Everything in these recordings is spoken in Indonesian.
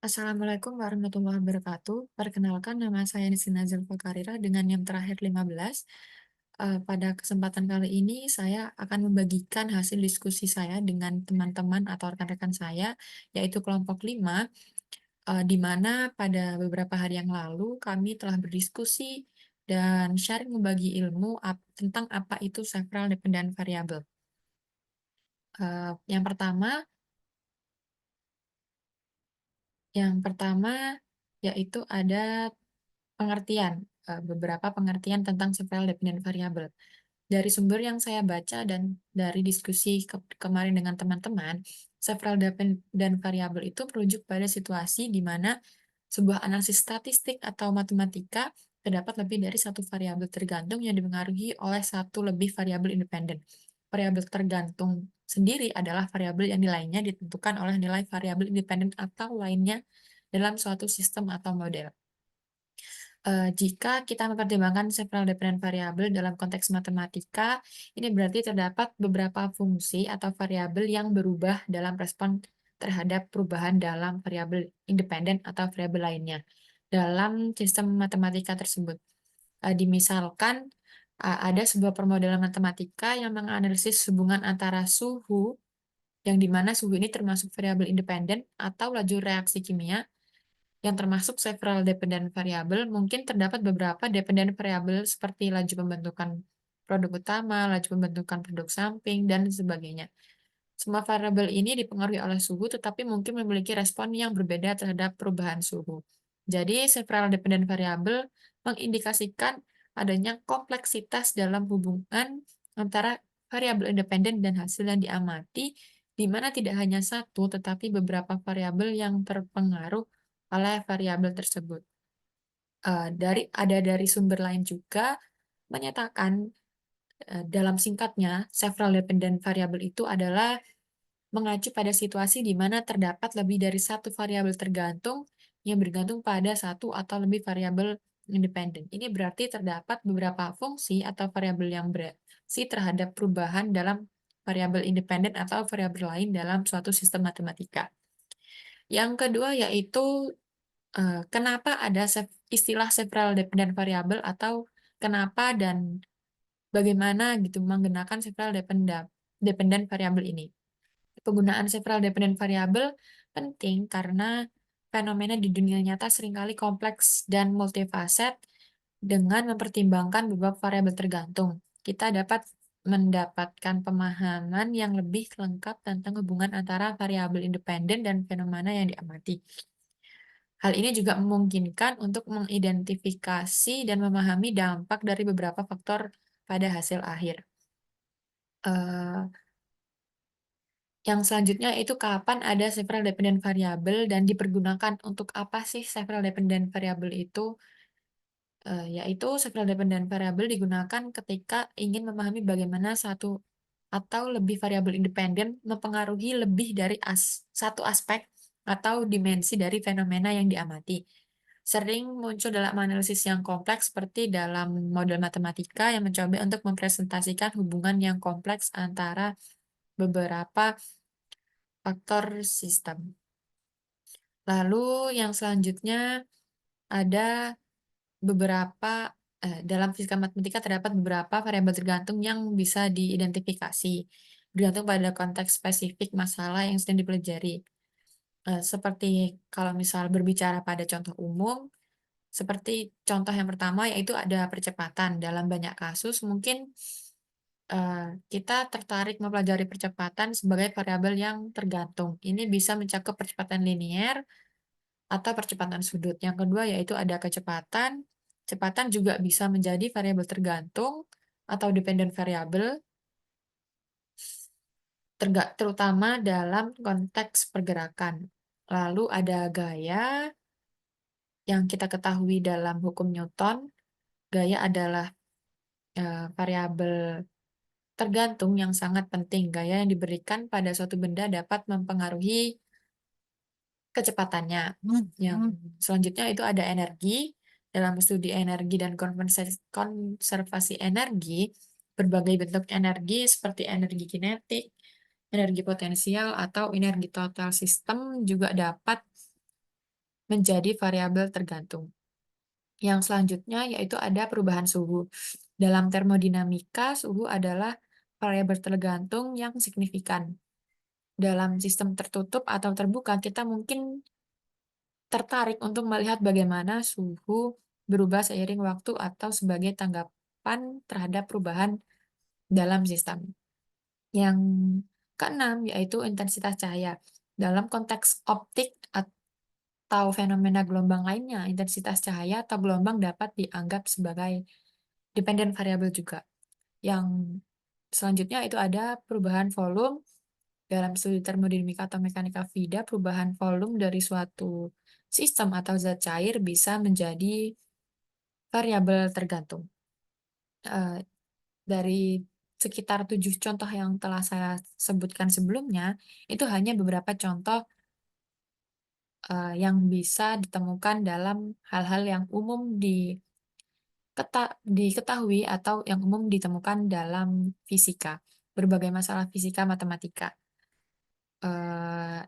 Assalamualaikum warahmatullahi wabarakatuh. Perkenalkan nama saya Nisina Zulfakarira dengan NIM terakhir 15. Pada kesempatan kali ini saya akan membagikan hasil diskusi saya dengan teman-teman atau rekan-rekan saya, yaitu kelompok 5, di mana pada beberapa hari yang lalu kami telah berdiskusi dan sharing membagi ilmu tentang apa itu several dependent variable. Yang pertama, yaitu ada beberapa pengertian tentang several dependent variable. Dari sumber yang saya baca dan dari diskusi kemarin dengan teman-teman, several dependent variable itu merujuk pada situasi di mana sebuah analisis statistik atau matematika terdapat lebih dari satu variabel tergantung yang dipengaruhi oleh satu lebih variabel independen. Variabel tergantung sendiri adalah variabel yang nilainya ditentukan oleh nilai variabel independen atau lainnya dalam suatu sistem atau model. Jika kita mempertimbangkan several dependent variable dalam konteks matematika, ini berarti terdapat beberapa fungsi atau variabel yang berubah dalam respon terhadap perubahan dalam variabel independen atau variabel lainnya dalam sistem matematika tersebut. Dimisalkan ada sebuah permodelan matematika yang menganalisis hubungan antara suhu, yang dimana suhu ini termasuk variabel independen, atau laju reaksi kimia yang termasuk several dependent variable. Mungkin terdapat beberapa dependent variable seperti laju pembentukan produk utama, laju pembentukan produk samping, dan sebagainya. Semua variabel ini dipengaruhi oleh suhu, tetapi mungkin memiliki respon yang berbeda terhadap perubahan suhu. Jadi, several dependent variable mengindikasikan adanya kompleksitas dalam hubungan antara variabel independen dan hasil yang diamati, di mana tidak hanya satu, tetapi beberapa variabel yang terpengaruh oleh variabel tersebut. Dari sumber lain juga menyatakan, dalam singkatnya, several dependent variable itu adalah mengacu pada situasi di mana terdapat lebih dari satu variabel tergantung yang bergantung pada satu atau lebih variabel independen. Ini berarti terdapat beberapa fungsi atau variabel yang bereaksi terhadap perubahan dalam variabel independen atau variabel lain dalam suatu sistem matematika. Yang kedua yaitu kenapa ada istilah several dependent variable, atau kenapa dan bagaimana gitu menggunakan several dependent variable ini. Penggunaan several dependent variable penting karena fenomena di dunia nyata seringkali kompleks dan multifaset. Dengan mempertimbangkan beberapa variabel tergantung, kita dapat mendapatkan pemahaman yang lebih lengkap tentang hubungan antara variabel independen dan fenomena yang diamati. Hal ini juga memungkinkan untuk mengidentifikasi dan memahami dampak dari beberapa faktor pada hasil akhir. Eh, yang selanjutnya itu kapan ada several dependent variable dan dipergunakan untuk apa sih several dependent variable itu? Yaitu several dependent variable digunakan ketika ingin memahami bagaimana satu atau lebih variabel independen mempengaruhi lebih dari satu aspek atau dimensi dari fenomena yang diamati. Sering muncul dalam analisis yang kompleks seperti dalam model matematika yang mencoba untuk mempresentasikan hubungan yang kompleks antara beberapa faktor sistem. Lalu yang selanjutnya ada dalam fisika matematika terdapat beberapa variabel tergantung yang bisa diidentifikasi bergantung pada konteks spesifik masalah yang sedang dipelajari. Seperti kalau misal berbicara pada contoh umum, seperti contoh yang pertama yaitu ada percepatan. Dalam banyak kasus mungkin kita tertarik mempelajari percepatan sebagai variabel yang tergantung. Ini bisa mencakup percepatan linier atau percepatan sudut. Yang kedua yaitu ada kecepatan. Kecepatan juga bisa menjadi variabel tergantung atau dependent variable, terutama dalam konteks pergerakan. Lalu ada gaya yang kita ketahui dalam hukum Newton. Gaya adalah variabel tergantung yang sangat penting. Gaya yang diberikan pada suatu benda dapat mempengaruhi kecepatannya. Yang selanjutnya itu ada energi. Dalam studi energi dan konservasi energi, berbagai bentuk energi seperti energi kinetik, energi potensial, atau energi total sistem juga dapat menjadi variabel tergantung. Yang selanjutnya yaitu ada perubahan suhu. Dalam termodinamika, suhu adalah variabel tergantung yang signifikan. Dalam sistem tertutup atau terbuka, kita mungkin tertarik untuk melihat bagaimana suhu berubah seiring waktu atau sebagai tanggapan terhadap perubahan dalam sistem. Yang keenam yaitu intensitas cahaya. Dalam konteks optik atau fenomena gelombang lainnya, intensitas cahaya atau gelombang dapat dianggap sebagai dependent variable juga. Yang selanjutnya itu ada perubahan volume. Dalam studi termodinamika atau mekanika fluida, perubahan volume dari suatu sistem atau zat cair bisa menjadi variabel tergantung. Eh, dari sekitar 7 contoh yang telah saya sebutkan sebelumnya, itu hanya beberapa contoh yang bisa ditemukan dalam hal-hal yang umum diketahui atau yang umum ditemukan dalam fisika, berbagai masalah fisika matematika.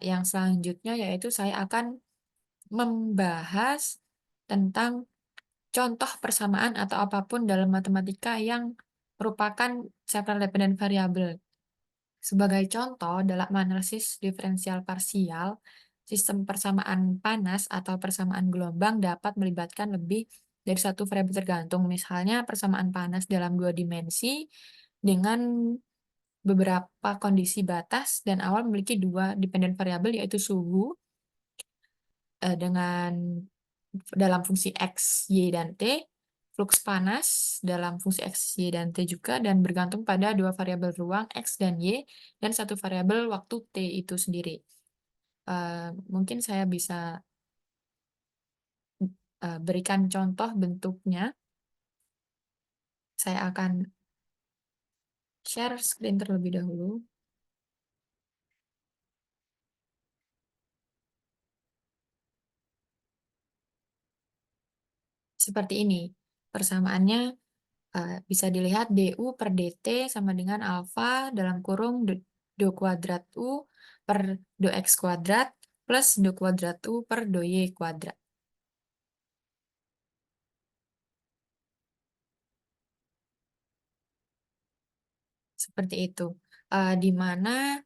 Yang selanjutnya yaitu saya akan membahas tentang contoh persamaan atau apapun dalam matematika yang merupakan several dependent variable. Sebagai contoh, dalam analisis diferensial parsial, sistem persamaan panas atau persamaan gelombang dapat melibatkan lebih dari satu variabel tergantung. Misalnya persamaan panas dalam 2 dimensi dengan beberapa kondisi batas dan awal memiliki 2 dependent variabel yaitu suhu dengan dalam fungsi X, Y, dan T, flux panas dalam fungsi X, Y, dan T juga, dan bergantung pada 2 variabel ruang X dan Y, dan 1 variabel waktu T itu sendiri. Mungkin saya bisa berikan contoh bentuknya. Saya akan share screen terlebih dahulu. Seperti ini. Persamaannya bisa dilihat du per dt sama dengan alfa dalam kurung do kuadrat u per do x kuadrat plus do kuadrat u per do y kuadrat. Seperti itu. Di mana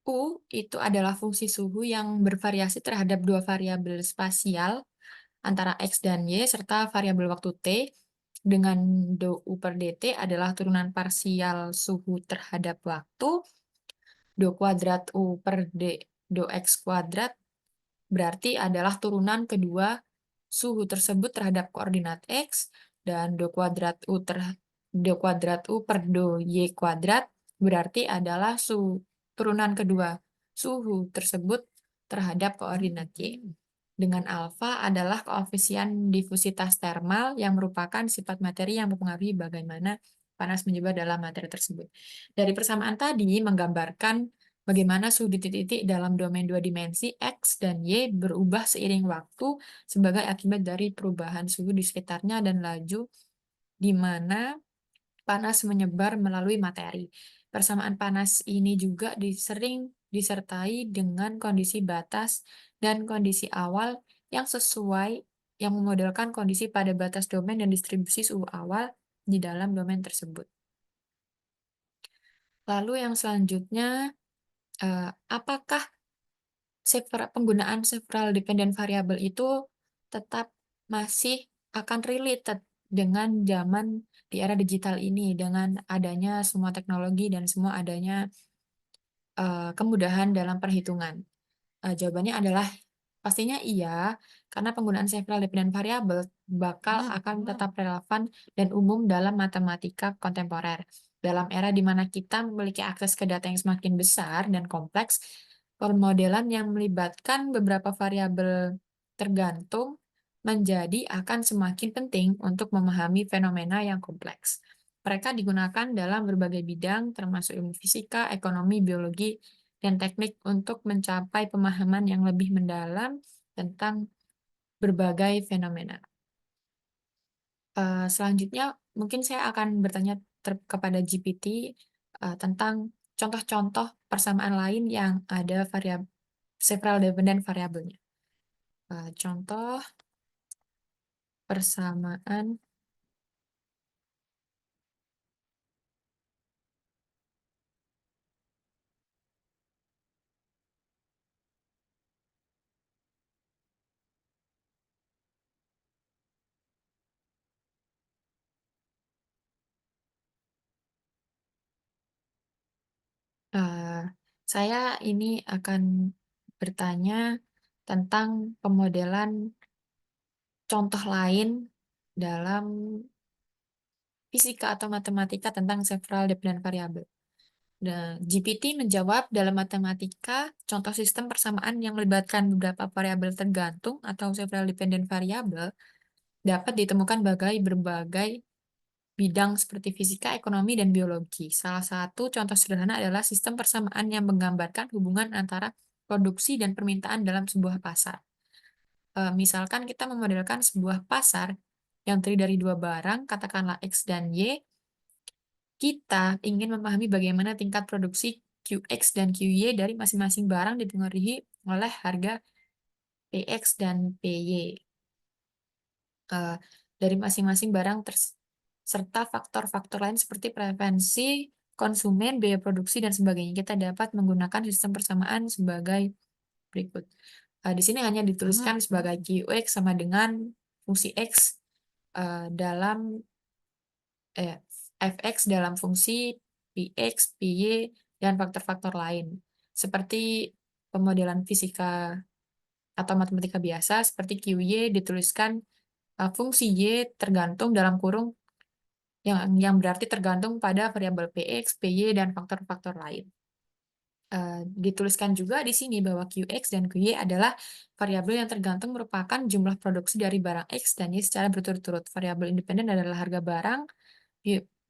U itu adalah fungsi suhu yang bervariasi terhadap 2 variabel spasial antara X dan Y serta variabel waktu T, dengan do U per dt adalah turunan parsial suhu terhadap waktu, do kuadrat U per do X kuadrat berarti adalah turunan kedua suhu tersebut terhadap koordinat X, dan do kuadrat U per do Y kuadrat berarti adalah turunan kedua suhu tersebut terhadap koordinat Y. Dengan alfa adalah koefisien difusitas termal yang merupakan sifat materi yang mempengaruhi bagaimana panas menyebar dalam materi tersebut. Dari persamaan tadi menggambarkan bagaimana suhu di titik-titik dalam domain 2 dimensi X dan Y berubah seiring waktu sebagai akibat dari perubahan suhu di sekitarnya dan laju di mana panas menyebar melalui materi. Persamaan panas ini juga sering disertai dengan kondisi batas dan kondisi awal yang sesuai yang memodelkan kondisi pada batas domain dan distribusi suhu awal di dalam domain tersebut. Lalu yang selanjutnya, apakah penggunaan several dependent variable itu tetap masih akan related dengan zaman di era digital ini, dengan adanya semua teknologi dan semua adanya kemudahan dalam perhitungan? Jawabannya adalah pastinya iya, karena penggunaan several dependent variable bakal akan tetap relevan dan umum dalam matematika kontemporer. Dalam era di mana kita memiliki akses ke data yang semakin besar dan kompleks, pemodelan yang melibatkan beberapa variabel tergantung menjadi akan semakin penting untuk memahami fenomena yang kompleks. Mereka digunakan dalam berbagai bidang, termasuk ilmu fisika, ekonomi, biologi, dan teknik untuk mencapai pemahaman yang lebih mendalam tentang berbagai fenomena. Selanjutnya, mungkin saya akan bertanya kepada GPT tentang contoh-contoh persamaan lain yang ada several dependent variabelnya. Contoh persamaan Eee, saya ini akan bertanya tentang pemodelan contoh lain dalam fisika atau matematika tentang several dependent variable. Nah, GPT menjawab dalam matematika, contoh sistem persamaan yang melibatkan beberapa variabel tergantung atau several dependent variable dapat ditemukan berbagai bidang seperti fisika, ekonomi, dan biologi. Salah satu contoh sederhana adalah sistem persamaan yang menggambarkan hubungan antara produksi dan permintaan dalam sebuah pasar. Misalkan kita memodelkan sebuah pasar yang terdiri dari dua barang, katakanlah X dan Y, kita ingin memahami bagaimana tingkat produksi QX dan QY dari masing-masing barang dipengaruhi oleh harga PX dan PY. Dari masing-masing barang serta faktor-faktor lain seperti preferensi konsumen, biaya produksi, dan sebagainya. Kita dapat menggunakan sistem persamaan sebagai berikut. Di sini hanya dituliskan sebagai QX sama dengan fungsi X dalam fx dalam fungsi px, py, dan faktor-faktor lain. Seperti pemodelan fisika atau matematika biasa, seperti QY dituliskan fungsi Y tergantung dalam kurung yang berarti tergantung pada variabel px, py, dan faktor-faktor lain. Dituliskan juga di sini bahwa Qx dan Qy adalah variabel yang tergantung merupakan jumlah produksi dari barang X dan Y secara berturut-turut. Variabel independen adalah harga barang,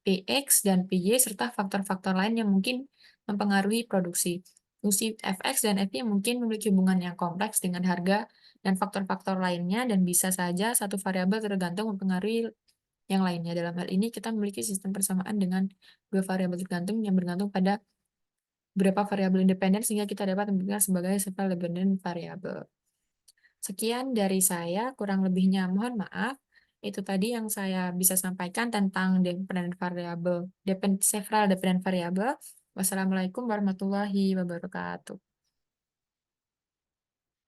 Px dan Py, serta faktor-faktor lain yang mungkin mempengaruhi produksi. Fungsi Fx dan Fy mungkin memiliki hubungan yang kompleks dengan harga dan faktor-faktor lainnya, dan bisa saja satu variabel tergantung mempengaruhi yang lainnya. Dalam hal ini, kita memiliki sistem persamaan dengan dua variabel tergantung yang bergantung pada beberapa variabel independen sehingga kita dapat memberikan sebagai several dependent variable. Sekian dari saya, kurang lebihnya mohon maaf. Itu tadi yang saya bisa sampaikan tentang dependent variable, several dependent variable. Wassalamualaikum warahmatullahi wabarakatuh.